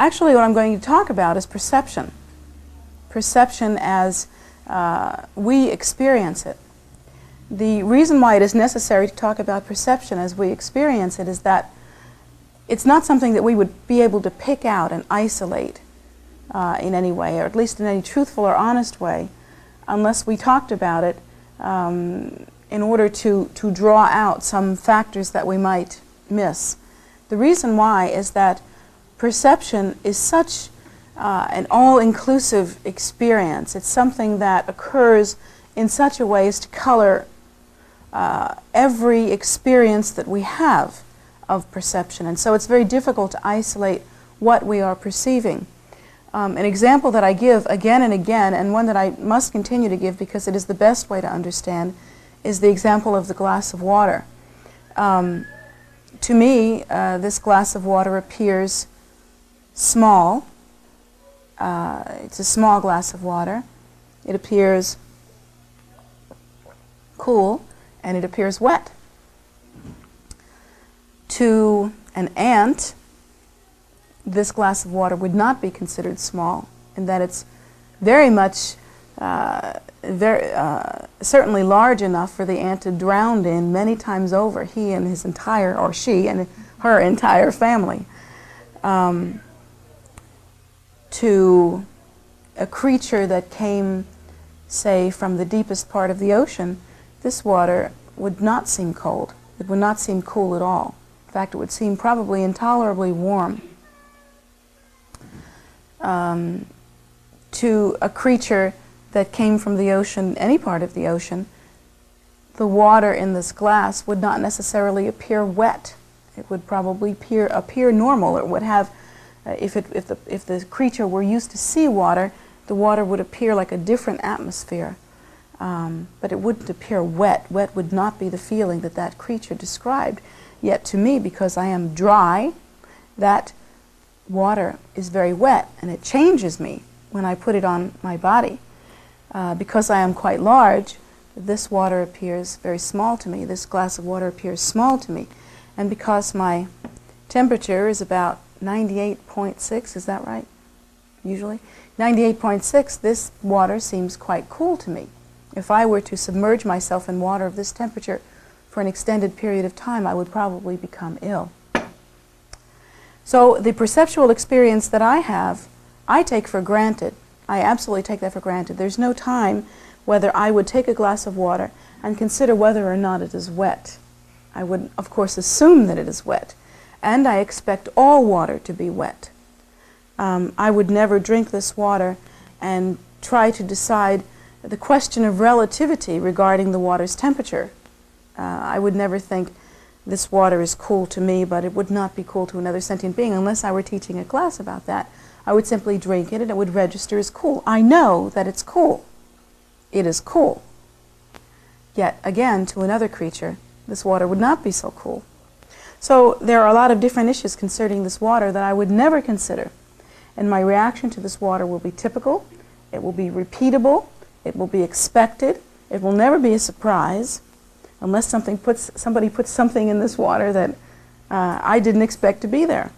Actually, what I'm going to talk about is perception. Perception as we experience it. The reason why it is necessary to talk about perception as we experience it is that it's not something that we would be able to pick out and isolate in any way, or at least in any truthful or honest way, unless we talked about it in order to draw out some factors that we might miss. The reason why is that perception is such an all-inclusive experience. It's something that occurs in such a way as to color every experience that we have of perception. And so it's very difficult to isolate what we are perceiving. An example that I give again and again, and one that I must continue to give because it is the best way to understand, is the example of the glass of water. To me, this glass of water appears small. It's a small glass of water. It appears cool, and it appears wet. To an ant, this glass of water would not be considered small, in that it's very much, certainly large enough for the ant to drown in many times over, he and his entire, or she and her entire family. To a creature that came, say, from the deepest part of the ocean, this water would not seem cold. It would not seem cool at all. In fact, it would seem probably intolerably warm. To a creature that came from the ocean, any part of the ocean, the water in this glass would not necessarily appear wet. It would probably appear normal. It would have, if the creature were used to seawater, the water would appear like a different atmosphere. But it wouldn't appear wet. Wet would not be the feeling that that creature described. Yet to me, because I am dry, that water is very wet, and it changes me when I put it on my body. Because I am quite large, this water appears very small to me. This glass of water appears small to me. And because my temperature is about 98.6, is that right? Usually? 98.6, this water seems quite cool to me. If I were to submerge myself in water of this temperature for an extended period of time, I would probably become ill. So the perceptual experience that I have, I take for granted. I absolutely take that for granted. There's no time whether I would take a glass of water and consider whether or not it is wet. I would, of course, assume that it is wet, and I expect all water to be wet. I would never drink this water and try to decide the question of relativity regarding the water's temperature. I would never think this water is cool to me, but it would not be cool to another sentient being unless I were teaching a class about that. I would simply drink it and it would register as cool. I know that it's cool. It is cool. Yet, again, to another creature, this water would not be so cool. So there are a lot of different issues concerning this water that I would never consider. And my reaction to this water will be typical. It will be repeatable. It will be expected. It will never be a surprise unless somebody puts something in this water that I didn't expect to be there.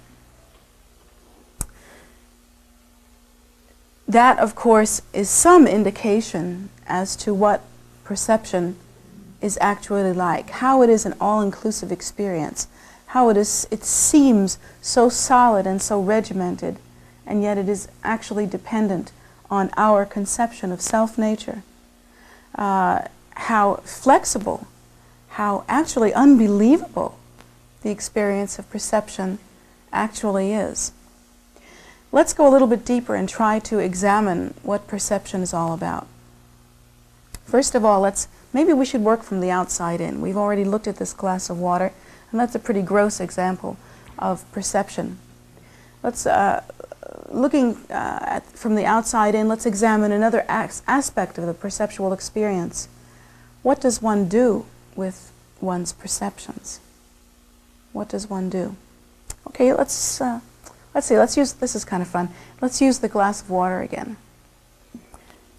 That, of course, is some indication as to what perception is actually like, how it is an all-inclusive experience, how it seems so solid and so regimented, and yet it is actually dependent on our conception of self-nature. How flexible, how actually unbelievable the experience of perception actually is. Let's go a little bit deeper and try to examine what perception is all about. First of all, maybe we should work from the outside in. We've already looked at this glass of water, and that's a pretty gross example of perception. Let's, looking from the outside in, let's examine another aspect of the perceptual experience. What does one do with one's perceptions? What does one do? Okay, let's see, this is kind of fun. Let's use the glass of water again.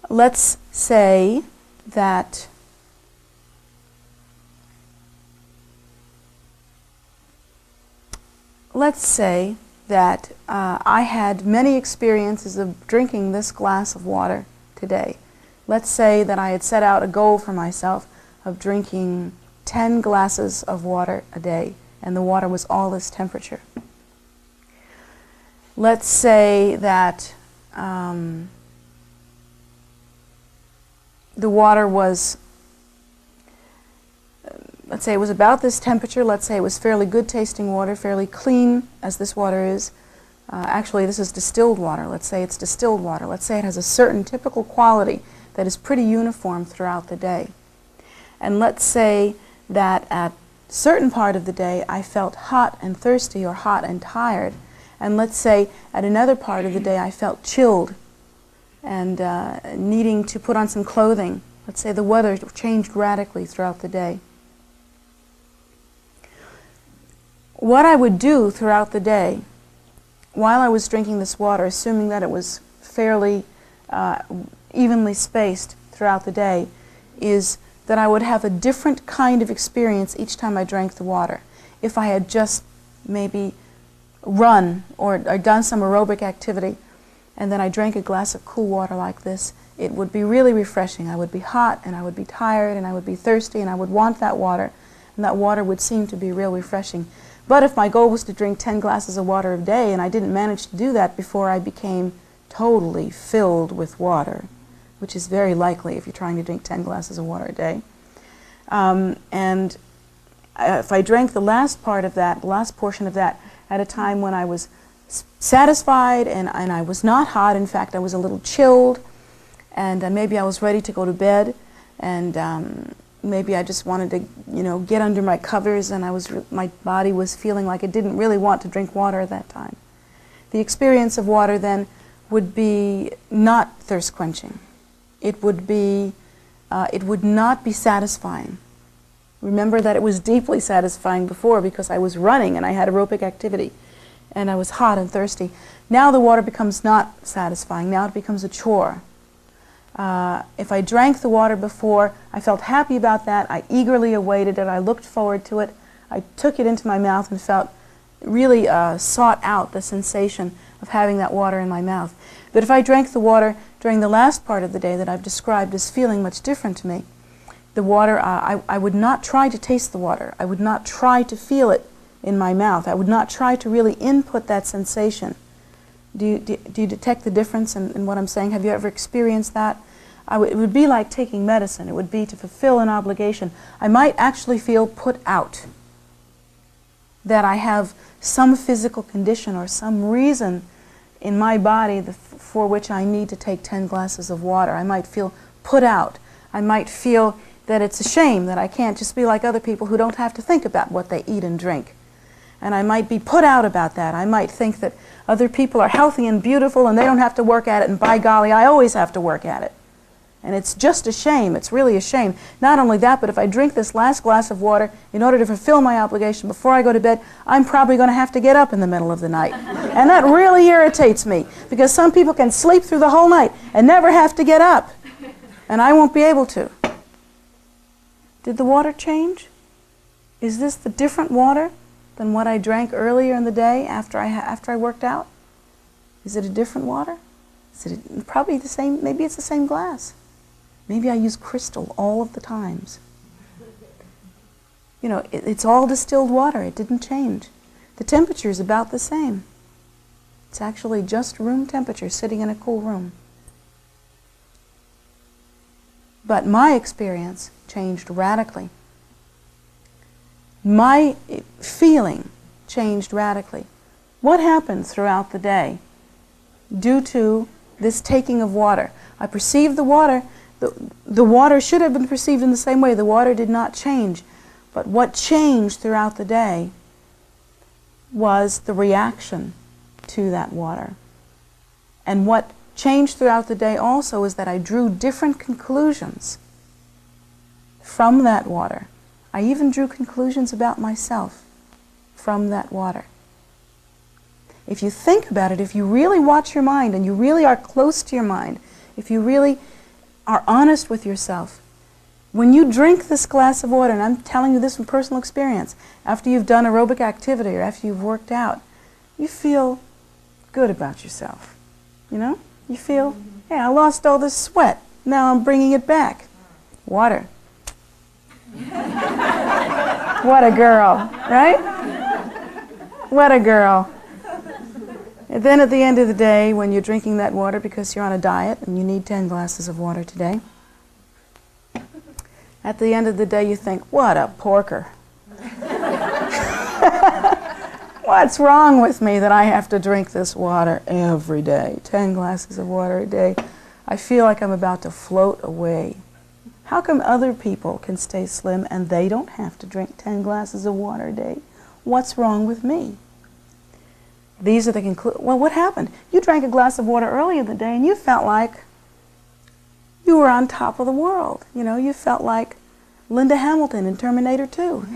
Let's say that that I had many experiences of drinking this glass of water today. Let's say that I had set out a goal for myself of drinking 10 glasses of water a day, and the water was all this temperature. Let's say that the water was, let's say it was about this temperature. Let's say it was fairly good tasting water, fairly clean as this water is. Actually, this is distilled water. Let's say it's distilled water. Let's say it has a certain typical quality that is pretty uniform throughout the day. And let's say that at a certain part of the day I felt hot and thirsty or hot and tired. And let's say at another part of the day I felt chilled and needing to put on some clothing. Let's say the weather changed radically throughout the day. What I would do throughout the day while I was drinking this water, assuming that it was fairly evenly spaced throughout the day, is that I would have a different kind of experience each time I drank the water. If I had just maybe run or done some aerobic activity and then I drank a glass of cool water like this, it would be really refreshing. I would be hot and I would be tired and I would be thirsty and I would want that water, and that water would seem to be real refreshing. But if my goal was to drink 10 glasses of water a day and I didn't manage to do that before I became totally filled with water, which is very likely if you're trying to drink 10 glasses of water a day, and if I drank the last part of that, the last portion of that, at a time when I was satisfied and I was not hot, in fact I was a little chilled, and maybe I was ready to go to bed, and maybe I just wanted to, get under my covers, and my body was feeling like it didn't really want to drink water at that time. The experience of water then would be not thirst quenching. It would not be satisfying. Remember that it was deeply satisfying before because I was running and I had aerobic activity and I was hot and thirsty. Now the water becomes not satisfying. Now it becomes a chore. If I drank the water before, I felt happy about that. I eagerly awaited it. I looked forward to it. I took it into my mouth and felt really sought out the sensation of having that water in my mouth. But if I drank the water during the last part of the day that I've described as feeling much different to me, the water, I would not try to taste the water. I would not try to feel it in my mouth. I would not try to really input that sensation. Do you detect the difference in what I'm saying? Have you ever experienced that? It would be like taking medicine. It would be to fulfill an obligation. I might actually feel put out, that I have some physical condition or some reason in my body for which I need to take 10 glasses of water. I might feel put out. I might feel that it's a shame that I can't just be like other people who don't have to think about what they eat and drink. And I might be put out about that. I might think that other people are healthy and beautiful and they don't have to work at it, and by golly, I always have to work at it. And it's just a shame. It's really a shame. Not only that, but if I drink this last glass of water in order to fulfill my obligation before I go to bed, I'm probably going to have to get up in the middle of the night. And that really irritates me, because some people can sleep through the whole night and never have to get up. And I won't be able to. Did the water change? Is this the different water than what I drank earlier in the day after I worked out? Is it a different water? Is it probably the same? Maybe it's the same glass. Maybe I use crystal all of the times. It's all distilled water. It didn't change. The temperature is about the same. It's actually just room temperature, sitting in a cool room. But my experience changed radically. My feeling changed radically. What happened throughout the day due to this taking of water? I perceived the water. The water should have been perceived in the same way. The water did not change. But what changed throughout the day was the reaction to that water. And what changed throughout the day also is that I drew different conclusions from that water. I even drew conclusions about myself from that water. If you think about it, if you really watch your mind and you really are close to your mind, if you really are honest with yourself, when you drink this glass of water, and I'm telling you this from personal experience, after you've done aerobic activity or after you've worked out, you feel good about yourself. You know? You feel, hey, I lost all this sweat. Now I'm bringing it back. Water. What a girl, right? What a girl. And then at the end of the day, when you're drinking that water because you're on a diet and you need 10 glasses of water today, at the end of the day you think, what a porker. What's wrong with me that I have to drink this water every day? 10 glasses of water a day. I feel like I'm about to float away. How come other people can stay slim and they don't have to drink 10 glasses of water a day? What's wrong with me? These are the conclusions. Well, what happened? You drank a glass of water earlier in the day and you felt like you were on top of the world. You know, you felt like Linda Hamilton in Terminator 2.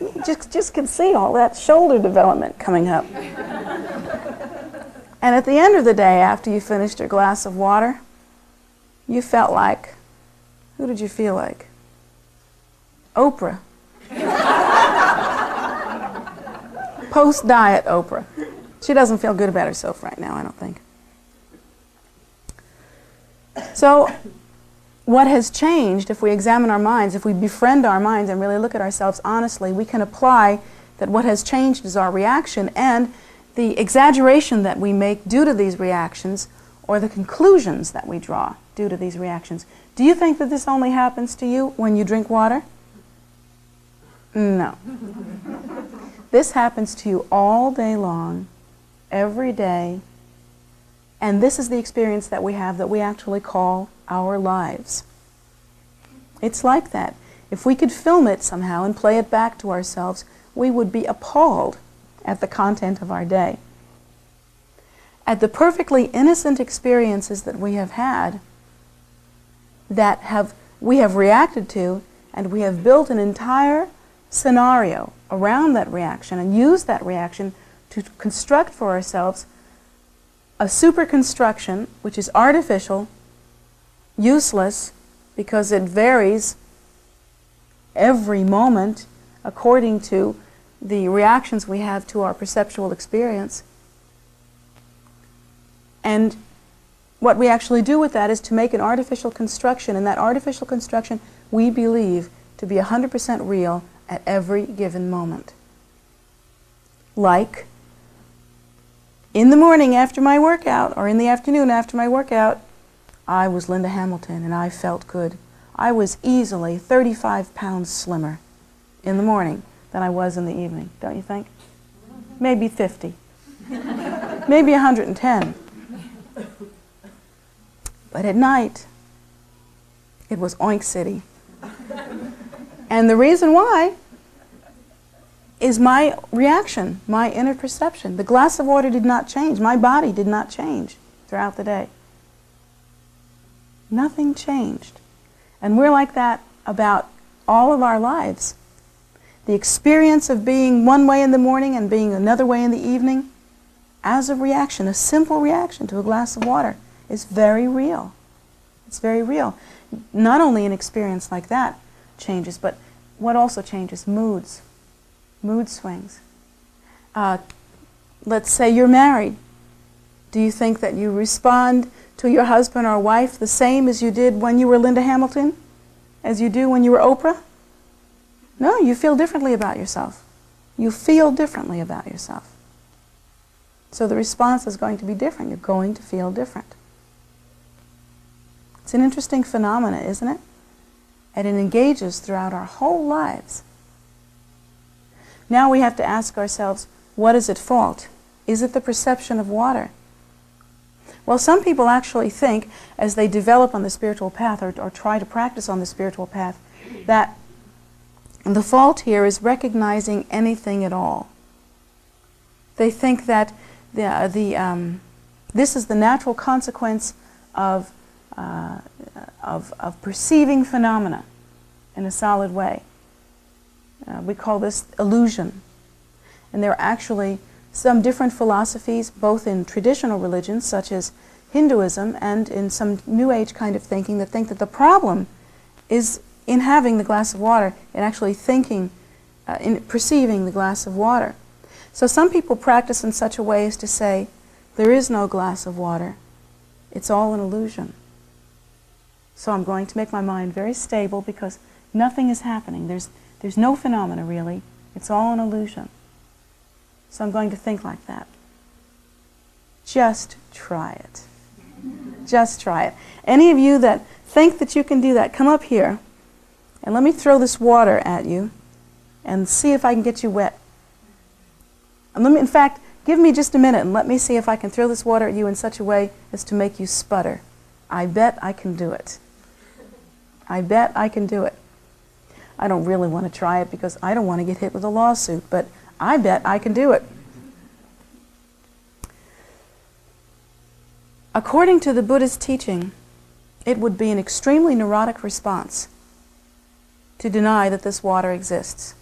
You just can see all that shoulder development coming up. And at the end of the day, after you finished your glass of water, you felt like, who did you feel like? Oprah. Post-diet Oprah. She doesn't feel good about herself right now, I don't think. So, what has changed, if we examine our minds, if we befriend our minds and really look at ourselves honestly, we can apply that what has changed is our reaction and the exaggeration that we make due to these reactions, or the conclusions that we draw due to these reactions. Do you think that this only happens to you when you drink water? No. This happens to you all day long, every day, and this is the experience that we have that we actually call our lives. It's like that. If we could film it somehow and play it back to ourselves, we would be appalled at the content of our day. At the perfectly innocent experiences that we have had, that we have reacted to, and we have built an entire scenario around that reaction and used that reaction to construct for ourselves a super construction which is artificial, useless, because it varies every moment according to the reactions we have to our perceptual experience. And what we actually do with that is to make an artificial construction, and that artificial construction we believe to be 100% real at every given moment. Like, in the morning after my workout, or in the afternoon after my workout, I was Linda Hamilton and I felt good. I was easily 35 pounds slimmer in the morning than I was in the evening, don't you think? Maybe 50. Maybe 110. But at night, it was Oink City. And the reason why is my reaction, my inner perception. The glass of water did not change. My body did not change throughout the day. Nothing changed. And we're like that about all of our lives. The experience of being one way in the morning and being another way in the evening, as a reaction, a simple reaction to a glass of water, is very real. It's very real. Not only an experience like that changes, but what also changes? Moods. Mood swings. Let's say you're married. Do you think that you respond to your husband or wife the same as you did when you were Linda Hamilton? As you do when you were Oprah? No, you feel differently about yourself. You feel differently about yourself. So the response is going to be different. You're going to feel different. It's an interesting phenomenon, isn't it? And it engages throughout our whole lives. Now we have to ask ourselves, what is at fault? Is it the perception of water? Well, some people actually think, as they develop on the spiritual path or try to practice on the spiritual path, that the fault here is recognizing anything at all. They think that this is the natural consequence of perceiving phenomena in a solid way. We call this illusion. And there are actually some different philosophies, both in traditional religions, such as Hinduism, and in some New Age kind of thinking, that think that the problem is in having the glass of water and actually thinking, in perceiving the glass of water. So some people practice in such a way as to say, there is no glass of water. It's all an illusion. So I'm going to make my mind very stable because nothing is happening. There's no phenomena really. It's all an illusion. So I'm going to think like that. Just try it. Just try it. Any of you that think that you can do that, come up here and let me throw this water at you and see if I can get you wet. And in fact, give me just a minute and let me see if I can throw this water at you in such a way as to make you sputter. I bet I can do it. I bet I can do it. I don't really want to try it because I don't want to get hit with a lawsuit, but I bet I can do it. According to the Buddha's teaching, it would be an extremely neurotic response to deny that this water exists.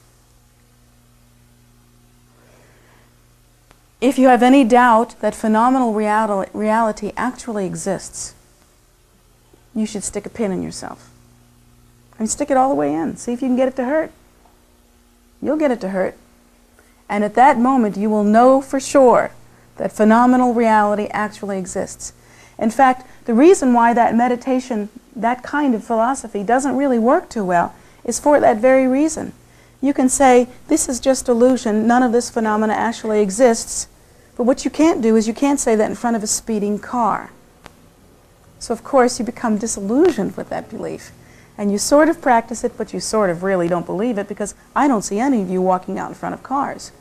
If you have any doubt that phenomenal reality actually exists, you should stick a pin in yourself. And stick it all the way in. See if you can get it to hurt. You'll get it to hurt. And at that moment, you will know for sure that phenomenal reality actually exists. In fact, the reason why that meditation, that kind of philosophy, doesn't really work too well is for that very reason. You can say, this is just illusion, none of this phenomena actually exists, but what you can't do is you can't say that in front of a speeding car. So of course you become disillusioned with that belief. And you sort of practice it, but you sort of really don't believe it because I don't see any of you walking out in front of cars.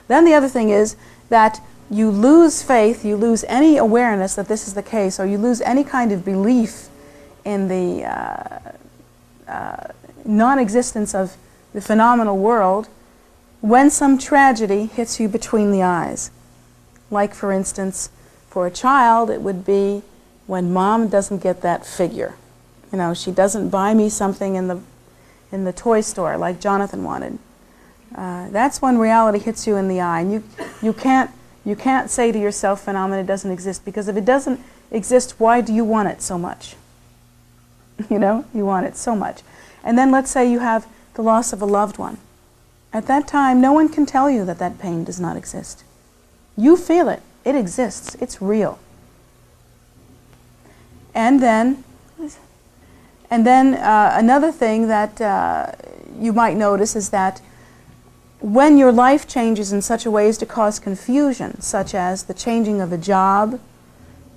Then the other thing is that you lose faith, you lose any awareness that this is the case, or you lose any kind of belief in the non-existence of the phenomenal world when some tragedy hits you between the eyes. Like, for instance, for a child, it would be when mom doesn't get that figure. You know, she doesn't buy me something in the toy store like Jonathan wanted. That's when reality hits you in the eye, and you can't say to yourself, phenomena doesn't exist, because if it doesn't exist, why do you want it so much? You know, you want it so much. And then let's say you have the loss of a loved one. At that time, no one can tell you that that pain does not exist. You feel it. It exists. It's real. And then another thing that you might notice is that when your life changes in such a way as to cause confusion, such as the changing of a job,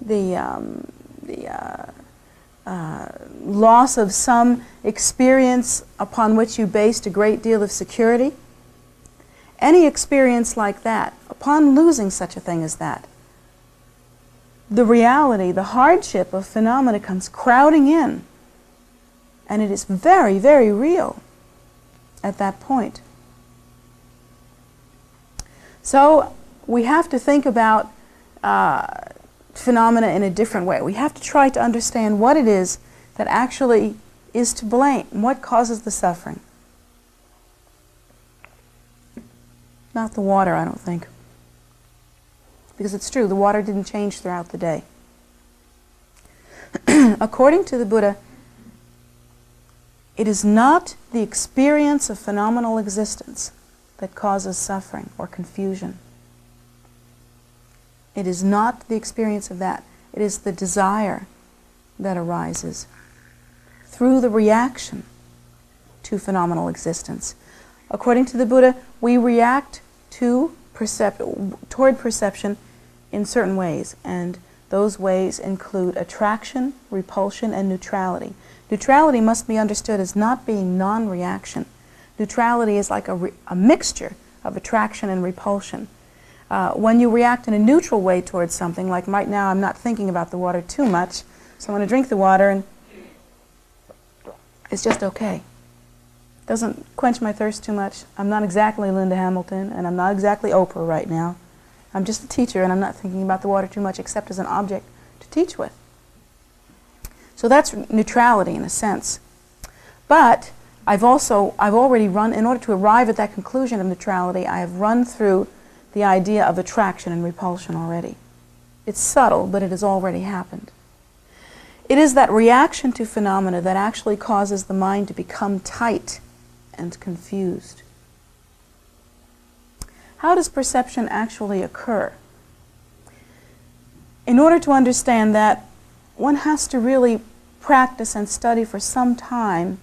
the loss of some experience upon which you based a great deal of security, any experience like that, upon losing such a thing as that, the reality, the hardship of phenomena comes crowding in, and it is very, very real at that point. So we have to think about phenomena in a different way. We have to try to understand what it is that actually is to blame, what causes the suffering. Not the water, I don't think. Because it's true, the water didn't change throughout the day. According to the Buddha, it is not the experience of phenomenal existence that causes suffering or confusion. It is not the experience of that. It is the desire that arises through the reaction to phenomenal existence. According to the Buddha, we react to toward perception in certain ways, and those ways include attraction, repulsion, and neutrality. Neutrality must be understood as not being non-reaction. Neutrality is like a mixture of attraction and repulsion. When you react in a neutral way towards something, like right now I'm not thinking about the water too much, so I'm going to drink the water and it's just okay. Doesn't quench my thirst too much. I'm not exactly Linda Hamilton, and I'm not exactly Oprah right now. I'm just a teacher, and I'm not thinking about the water too much except as an object to teach with. So that's neutrality in a sense. But I've already run, in order to arrive at that conclusion of neutrality, I have run through the idea of attraction and repulsion already. It's subtle, but it has already happened. It is that reaction to phenomena that actually causes the mind to become tight and confused. How does perception actually occur? In order to understand that, one has to really practice and study for some time.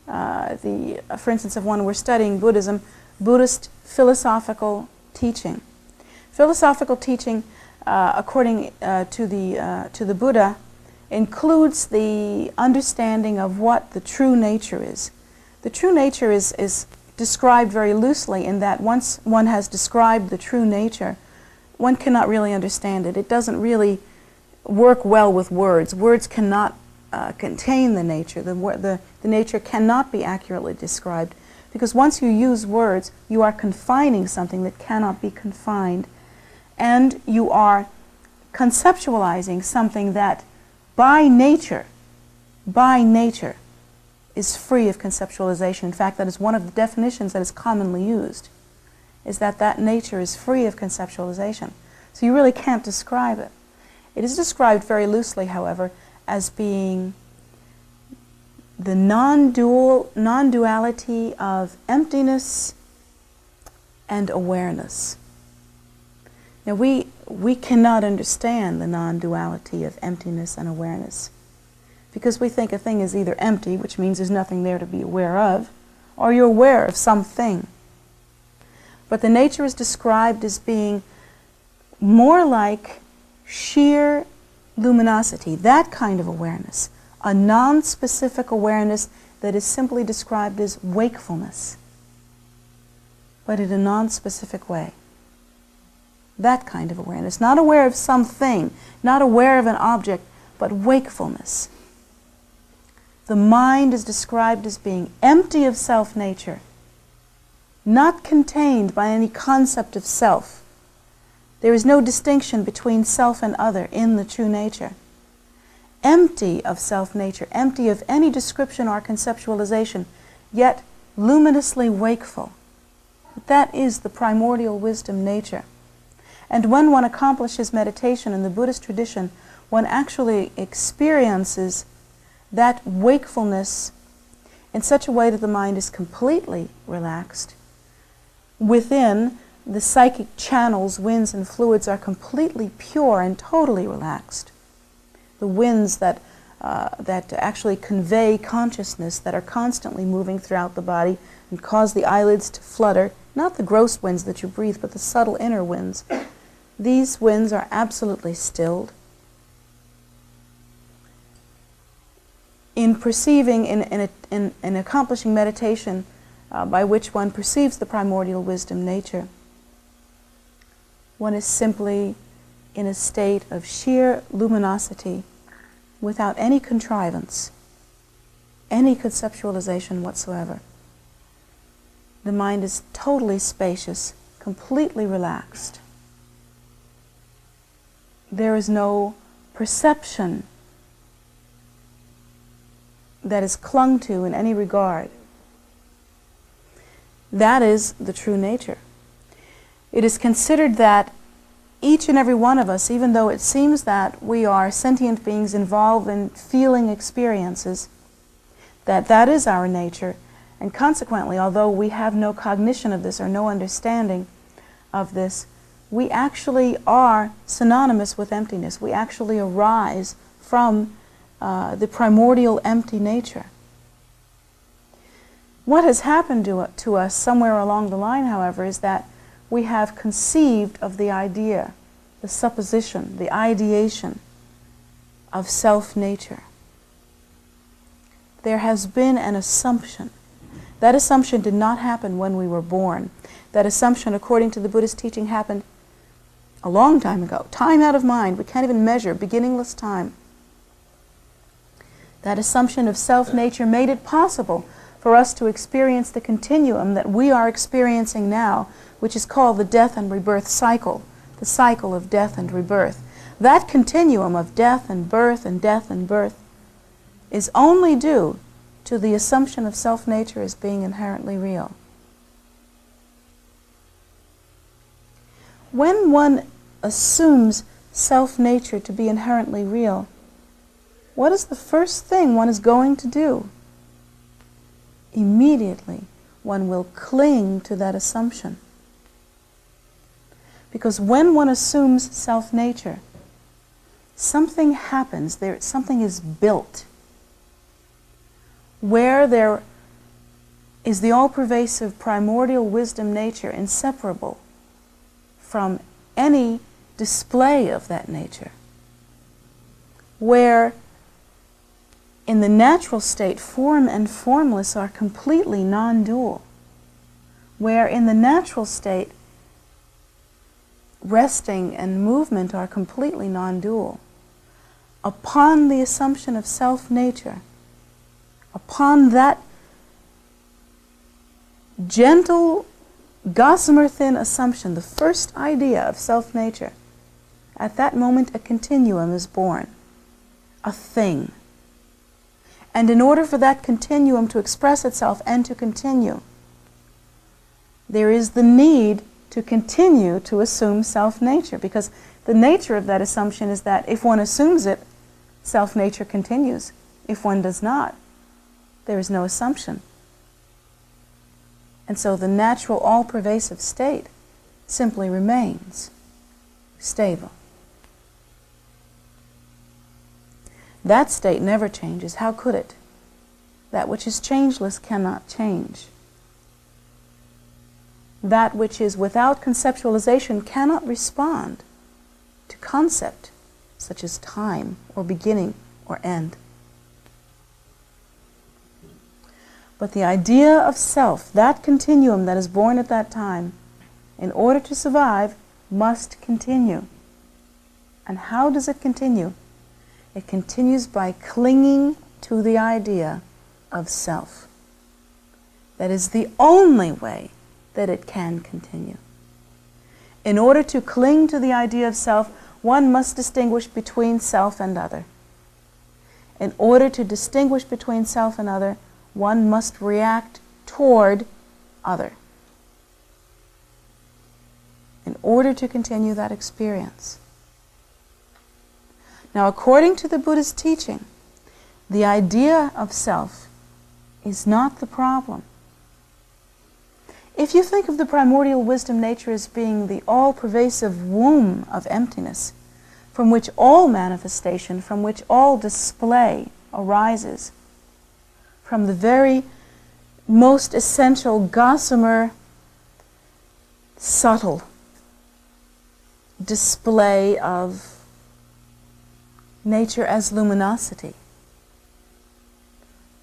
For instance, if one were studying Buddhism, Buddhist philosophical teaching. Philosophical teaching, according to the Buddha, includes the understanding of what the true nature is. The true nature is described very loosely in that once one has described the true nature, one cannot really understand it. It doesn't really work well with words. Words cannot contain the nature. The nature cannot be accurately described, because once you use words, you are confining something that cannot be confined, and you are conceptualizing something that by nature is free of conceptualization. In fact, that is one of the definitions that is commonly used, is that nature is free of conceptualization. So you really can't describe it. It is described very loosely, however, as being the non-duality of emptiness and awareness. Now we cannot understand the non-duality of emptiness and awareness, because we think a thing is either empty, which means there's nothing there to be aware of, or you're aware of something. But the nature is described as being more like sheer luminosity, that kind of awareness, a non-specific awareness that is simply described as wakefulness, but in a non-specific way. That kind of awareness, not aware of something, not aware of an object, but wakefulness. The mind is described as being empty of self-nature, not contained by any concept of self. There is no distinction between self and other in the true nature. Empty of self-nature, empty of any description or conceptualization, yet luminously wakeful. That is the primordial wisdom nature. And when one accomplishes meditation in the Buddhist tradition, one actually experiences that wakefulness in such a way that the mind is completely relaxed. Within, the psychic channels, winds, and fluids are completely pure and totally relaxed. The winds that actually convey consciousness, that are constantly moving throughout the body and cause the eyelids to flutter, not the gross winds that you breathe, but the subtle inner winds. These winds are absolutely stilled. In perceiving, in accomplishing meditation by which one perceives the primordial wisdom nature, one is simply in a state of sheer luminosity without any contrivance, any conceptualization whatsoever. The mind is totally spacious, completely relaxed. There is no perception that is clung to in any regard. That is the true nature. It is considered that each and every one of us, even though it seems that we are sentient beings involved in feeling experiences, that is our nature, and consequently, although we have no cognition of this or no understanding of this, we actually are synonymous with emptiness. We actually arise from the primordial empty nature. What has happened to us somewhere along the line, however, is that we have conceived of the idea, the supposition, the ideation of self-nature. There has been an assumption. That assumption did not happen when we were born. That assumption, according to the Buddhist teaching, happened a long time ago, time out of mind. We can't even measure, beginningless time. That assumption of self-nature made it possible for us to experience the continuum that we are experiencing now, which is called the death and rebirth cycle, the cycle of death and rebirth. That continuum of death and birth and death and birth is only due to the assumption of self-nature as being inherently real. When one assumes self-nature to be inherently real, what is the first thing one is going to do? Immediately, one will cling to that assumption. Because when one assumes self-nature, something happens, something is built, where there is the all-pervasive primordial wisdom nature inseparable from any display of that nature, where in the natural state form and formless are completely non-dual, where in the natural state resting and movement are completely non-dual. Upon the assumption of self-nature, upon that gentle, gossamer thin assumption, the first idea of self-nature, at that moment a continuum is born, a thing. And in order for that continuum to express itself and to continue, there is the need to continue to assume self-nature, because the nature of that assumption is that if one assumes it, self-nature continues. If one does not, there is no assumption. And so the natural all-pervasive state simply remains stable. That state never changes. How could it? That which is changeless cannot change. That which is without conceptualization cannot respond to concept, such as time or beginning or end. But the idea of self, that continuum that is born at that time, in order to survive, must continue. And how does it continue? It continues by clinging to the idea of self. That is the only way that it can continue. In order to cling to the idea of self, one must distinguish between self and other. In order to distinguish between self and other, one must react toward other in order to continue that experience. Now, according to the Buddha's teaching, the idea of self is not the problem. If you think of the primordial wisdom nature as being the all-pervasive womb of emptiness, from which all manifestation, from which all display arises, from the very most essential, gossamer, subtle display of nature as luminosity,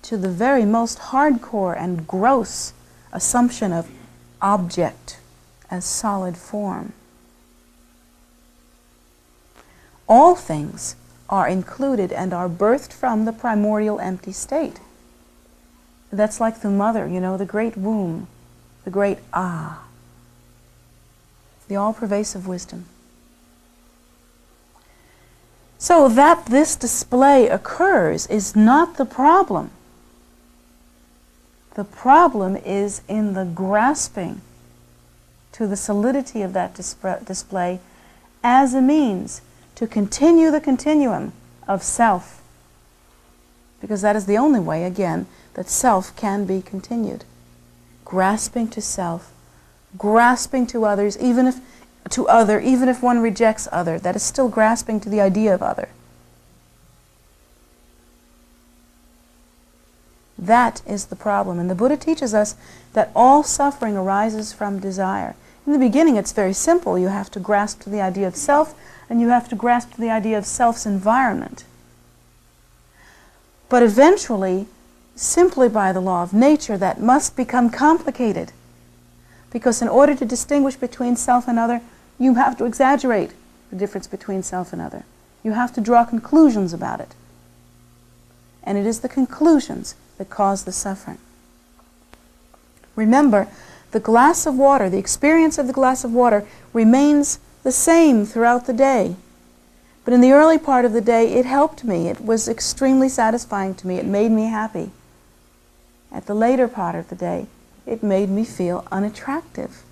to the very most hardcore and gross assumption of object as solid form. All things are included and are birthed from the primordial empty state. That's like the mother, the great womb, the great the all-pervasive wisdom. So that this display occurs is not the problem. The problem is in the grasping to the solidity of that display as a means to continue the continuum of self. Because that is the only way, again, that self can be continued. Grasping to self, grasping to others, even if one rejects other, that is still grasping to the idea of other. That is the problem. And the Buddha teaches us that all suffering arises from desire. In the beginning, it's very simple. You have to grasp to the idea of self, and you have to grasp to the idea of self's environment. But eventually, simply by the law of nature, that must become complicated. Because in order to distinguish between self and other, you have to exaggerate the difference between self and other. You have to draw conclusions about it. And it is the conclusions that cause the suffering. Remember, the glass of water, the experience of the glass of water, remains the same throughout the day. But in the early part of the day, it helped me. It was extremely satisfying to me. It made me happy. At the later part of the day, it made me feel unattractive.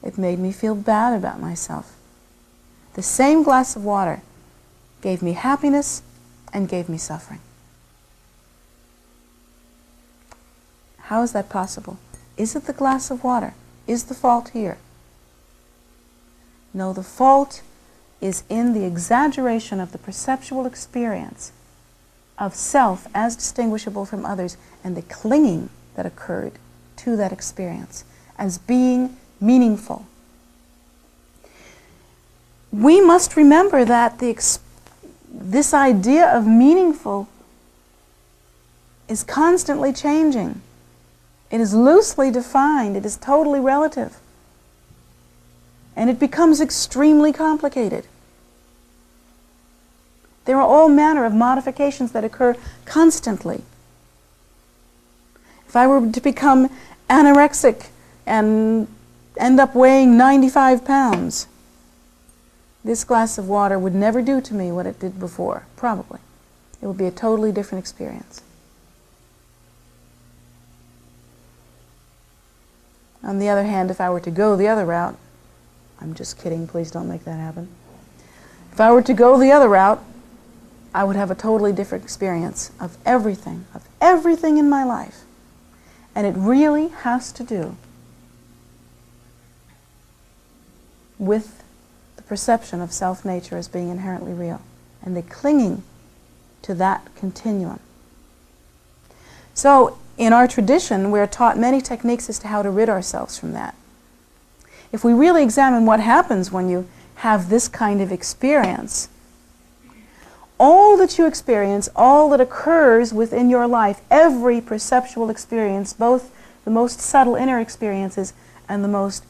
It made me feel bad about myself. The same glass of water gave me happiness and gave me suffering. How is that possible? Is it the glass of water? Is the fault here? No, the fault is in the exaggeration of the perceptual experience of self as distinguishable from others, and the clinging that occurred to that experience as being meaningful. We must remember that this idea of meaningful is constantly changing. It is loosely defined. It is totally relative. And it becomes extremely complicated. There are all manner of modifications that occur constantly. If I were to become anorexic and end up weighing 95 pounds, this glass of water would never do to me what it did before, probably. It would be a totally different experience. On the other hand, if I were to go the other route, I'm just kidding, please don't make that happen. If I were to go the other route, I would have a totally different experience of everything in my life. And it really has to do with the perception of self-nature as being inherently real, and the clinging to that continuum. So, in our tradition, we're taught many techniques as to how to rid ourselves from that. If we really examine what happens when you have this kind of experience, all that you experience, all that occurs within your life, every perceptual experience, both the most subtle inner experiences and the most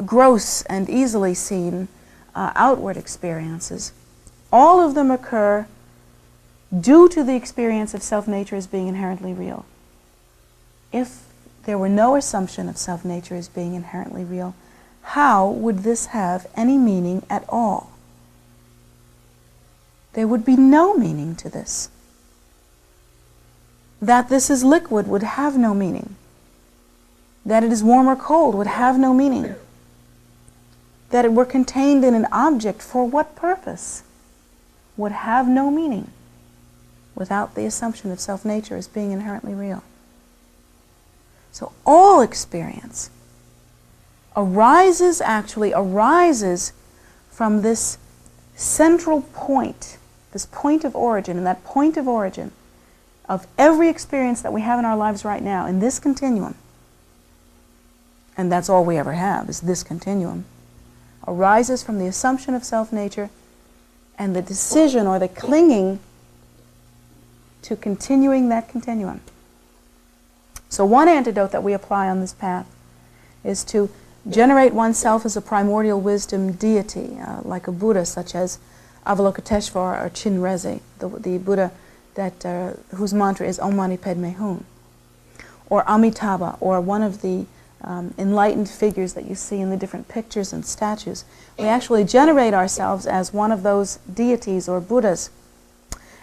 gross and easily seen outward experiences, all of them occur due to the experience of self-nature as being inherently real. If there were no assumption of self-nature as being inherently real, how would this have any meaning at all? There would be no meaning to this. That this is liquid would have no meaning. That it is warm or cold would have no meaning. That it were contained in an object for what purpose would have no meaning without the assumption of self-nature as being inherently real. So all experience arises from this central point, this point of origin, and that point of origin of every experience that we have in our lives right now, in this continuum, and that's all we ever have, is this continuum, arises from the assumption of self-nature and the decision or the clinging to continuing that continuum. So one antidote that we apply on this path is to generate oneself as a primordial wisdom deity, like a Buddha such as Avalokiteshvara or Chinrezig, the Buddha whose mantra is Om Mani Padme Hum, or Amitabha, or one of the enlightened figures that you see in the different pictures and statues. We actually generate ourselves as one of those deities or Buddhas.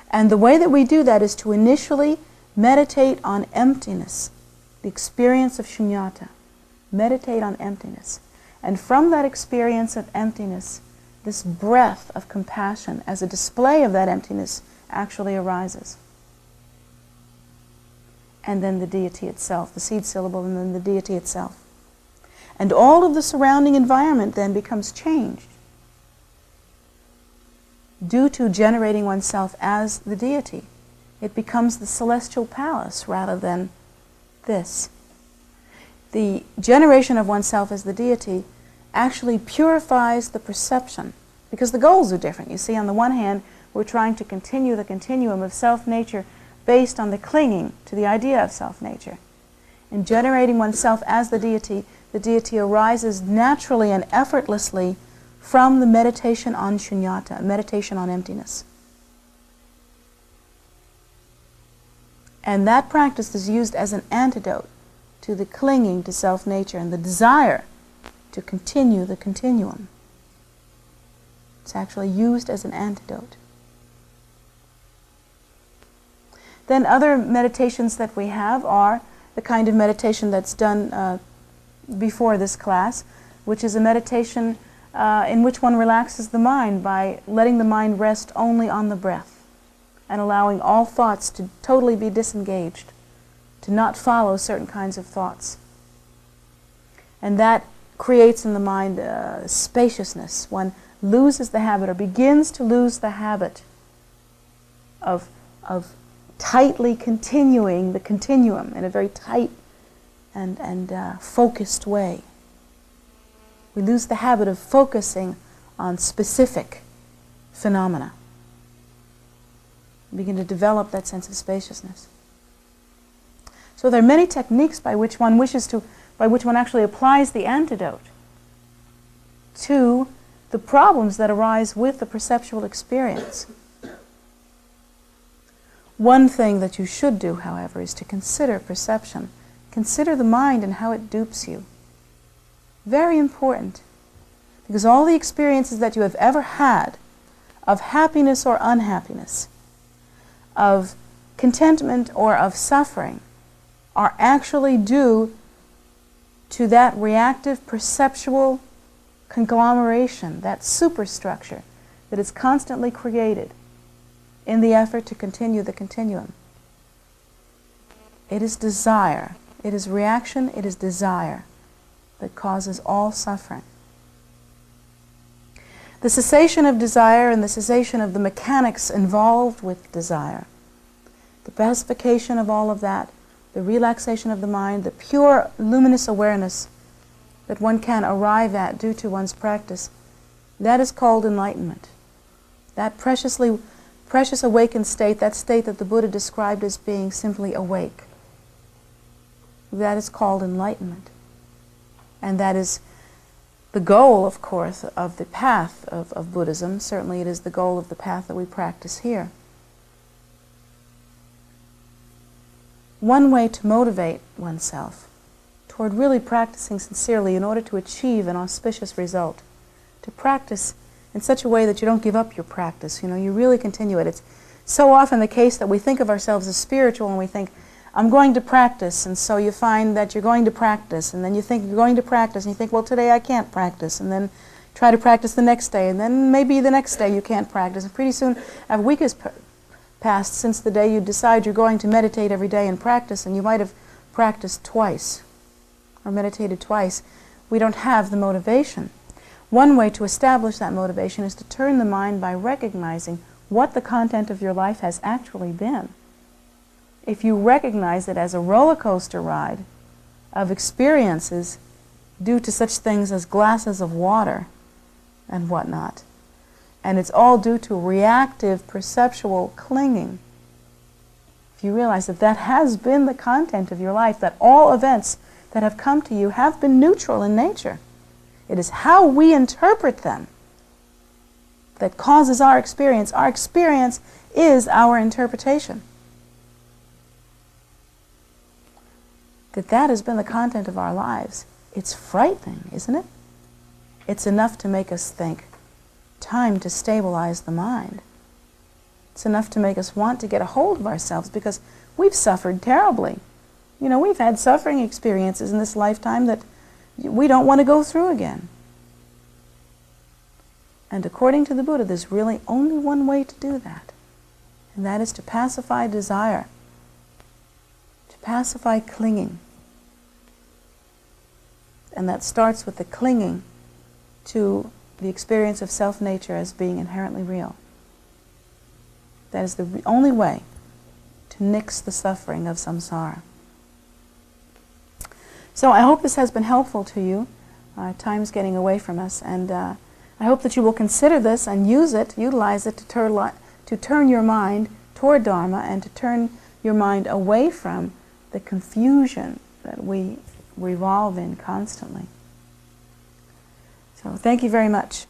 And the way that we do that is to initially meditate on emptiness, the experience of shunyata. Meditate on emptiness. And from that experience of emptiness, this breath of compassion as a display of that emptiness actually arises. And then the deity itself, the seed syllable, and then the deity itself. And all of the surrounding environment then becomes changed due to generating oneself as the deity. It becomes the celestial palace rather than this. The generation of oneself as the deity actually purifies the perception, because the goals are different. You see, on the one hand, we're trying to continue the continuum of self-nature based on the clinging to the idea of self-nature. In generating oneself as the deity arises naturally and effortlessly from the meditation on shunyata, meditation on emptiness. And that practice is used as an antidote to the clinging to self-nature and the desire to continue the continuum. It's actually used as an antidote. Then other meditations that we have are the kind of meditation that's done before this class, which is a meditation in which one relaxes the mind by letting the mind rest only on the breath and allowing all thoughts to totally be disengaged, to not follow certain kinds of thoughts. And that creates in the mind spaciousness. One loses the habit, or begins to lose the habit, of tightly continuing the continuum in a very tight and focused way. We lose the habit of focusing on specific phenomena. We begin to develop that sense of spaciousness. So there are many techniques by which one actually applies the antidote to the problems that arise with the perceptual experience. One thing that you should do, however, is to consider perception. Consider the mind and how it dupes you. Very important. Because all the experiences that you have ever had of happiness or unhappiness, of contentment or of suffering, are actually due to that reactive perceptual conglomeration, that superstructure that is constantly created in the effort to continue the continuum. It is desire, it is reaction, it is desire that causes all suffering. The cessation of desire and the cessation of the mechanics involved with desire, the pacification of all of that, the relaxation of the mind, the pure luminous awareness that one can arrive at due to one's practice, that is called enlightenment. That precious awakened state, that state that the Buddha described as being simply awake, that is called enlightenment. And that is the goal, of course, of the path of Buddhism. Certainly it is the goal of the path that we practice here. One way to motivate oneself toward really practicing sincerely in order to achieve an auspicious result, to practice in such a way that you don't give up your practice, you really continue it. It's so often the case that we think of ourselves as spiritual and we think, I'm going to practice, and so you find that you're going to practice, and then you think you're going to practice, and you think, well, today I can't practice, and then try to practice the next day, and then maybe the next day you can't practice, and pretty soon a week has passed since the day you decide you're going to meditate every day and practice, and you might have practiced twice, or meditated twice. We don't have the motivation. One way to establish that motivation is to turn the mind by recognizing what the content of your life has actually been. If you recognize it as a roller coaster ride of experiences due to such things as glasses of water and whatnot, and it's all due to reactive perceptual clinging, if you realize that that has been the content of your life, that all events that have come to you have been neutral in nature, it is how we interpret them that causes our experience. Our experience is our interpretation. That has been the content of our lives. It's frightening, isn't it? It's enough to make us think, time to stabilize the mind. It's enough to make us want to get a hold of ourselves because we've suffered terribly. We've had suffering experiences in this lifetime that we don't want to go through again. And according to the Buddha, there's really only one way to do that, and that is to pacify desire, to pacify clinging. And that starts with the clinging to the experience of self-nature as being inherently real. That is the only way to nix the suffering of samsara. So I hope this has been helpful to you. Time's getting away from us, and I hope that you will consider this and use it, utilize it to turn your mind toward Dharma and to turn your mind away from the confusion that we revolve in constantly. So thank you very much.